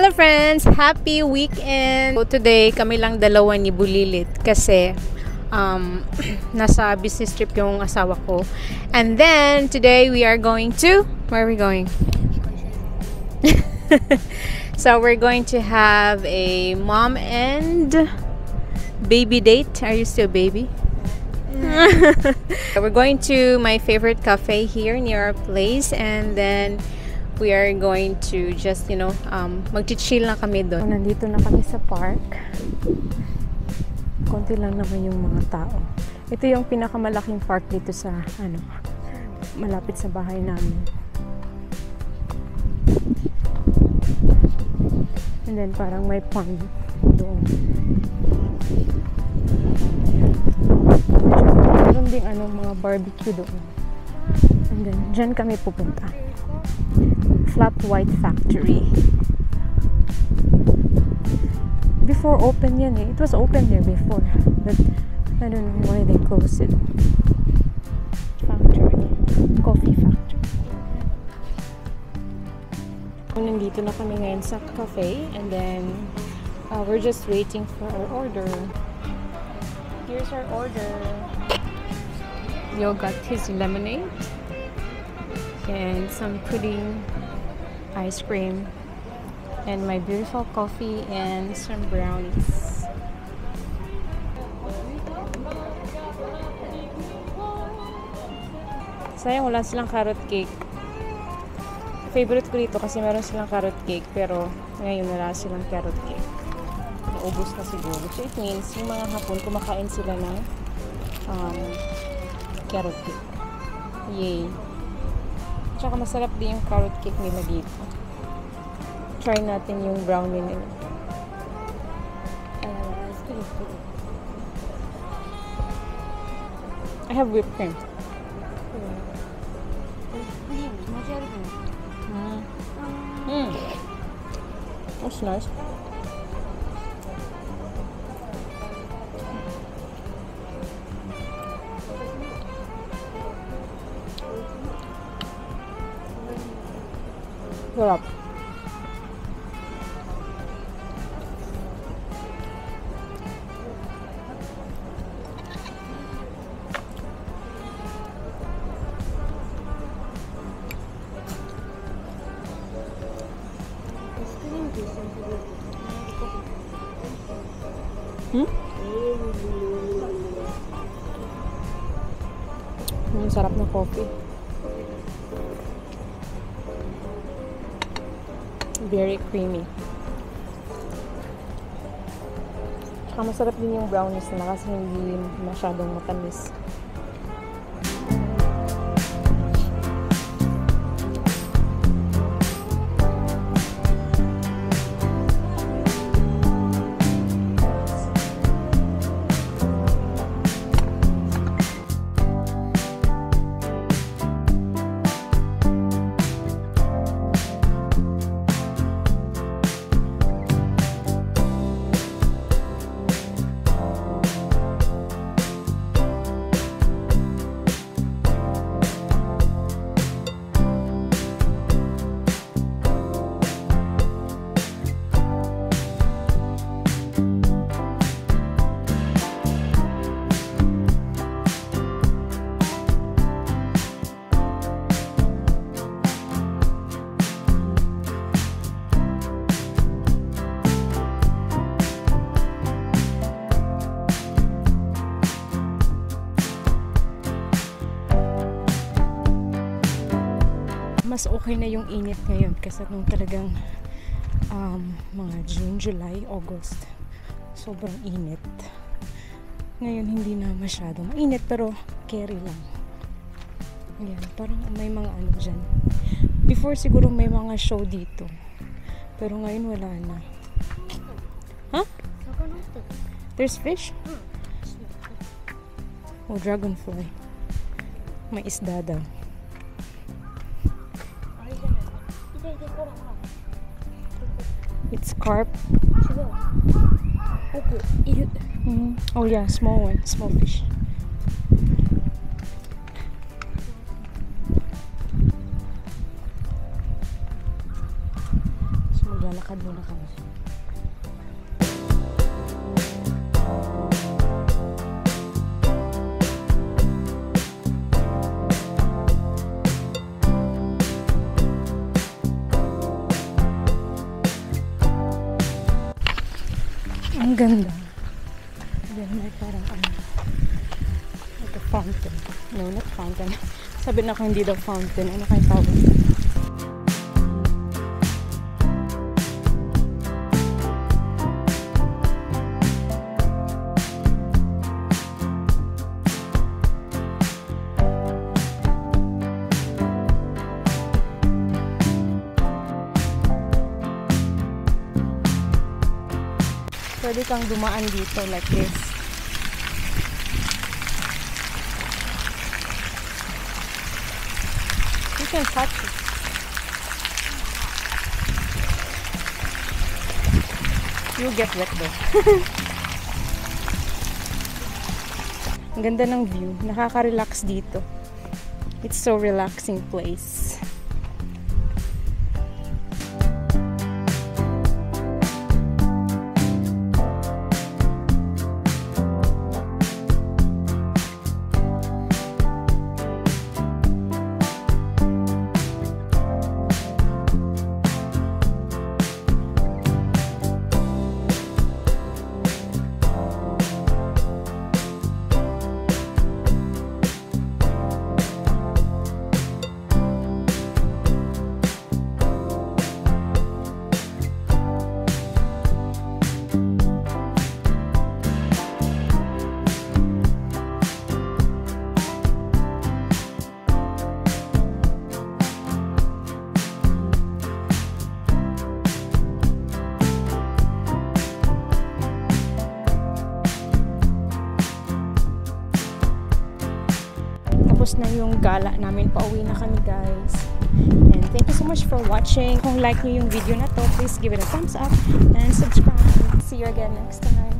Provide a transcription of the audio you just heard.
Hello friends! Happy weekend! So today, kami lang dalawa ni Bulilit kasi nasa business trip yung asawa ko. And then, today we are going to... Where are we going? So we're going to have a mom and baby date. Are you still baby? We're going to my favorite cafe here near our place, and then we are going to just, mag-chill na kami doon. Nandito na kami sa park. Konti lang naman yung mga tao. Ito yung pinakamalaking park dito sa, malapit sa bahay namin. And then parang may pond doon. Meron ding mga barbecue doon. And then, dyan kami pupunta. Flat White Factory. Before open yan eh. It was open there before. But I don't know why they closed it. Factory. Coffee factory. Nandito na kami ngayon sa cafe. And then, we're just waiting for our order. Here's our order. Yo got his lemonade. And some pudding, ice cream, and my beautiful coffee and some brownies. Sayang wala silang carrot cake. Favorite ko dito kasi meron silang carrot cake, pero ngayon wala silang carrot cake. Naubos na siguro. So it means yung mga hapon kumakain sila ng carrot cake. Yay! Tsaka masarap din yung carrot cake nila dito. Try natin yung brownie nila. I have whipped cream. That's nice. Sarap. Sarap na coffee. Very creamy. Tsaka masarap din yung brownies nila kasi hindi masyadong matamis. Mas okay na yung init ngayon kasi nung talagang mga June, July, August sobrang init. Ngayon hindi na masyadong mainit pero carry lang. Ayan, parang may mga dyan. Before siguro may mga show dito pero ngayon wala na. Huh? There's fish? Oh, dragonfly. May isda daw. It's carp. Oh yeah, small one, small fish. maglalakad muna kami. Ang ganda. Then may parang like a fountain. No, not fountain. Sabi na ko hindi daw fountain. Ano kayo tawag? Pwede kang dumaan dito like this. You can touch it. You'll get wet though. Ang ganda ng view. Nakaka-relax dito. It's so relaxing place. Tapos na yung gala namin. Pauwi na kami, guys. And thank you so much for watching. Kung like niyo yung video na to, please give it a thumbs up and subscribe. See you again next time.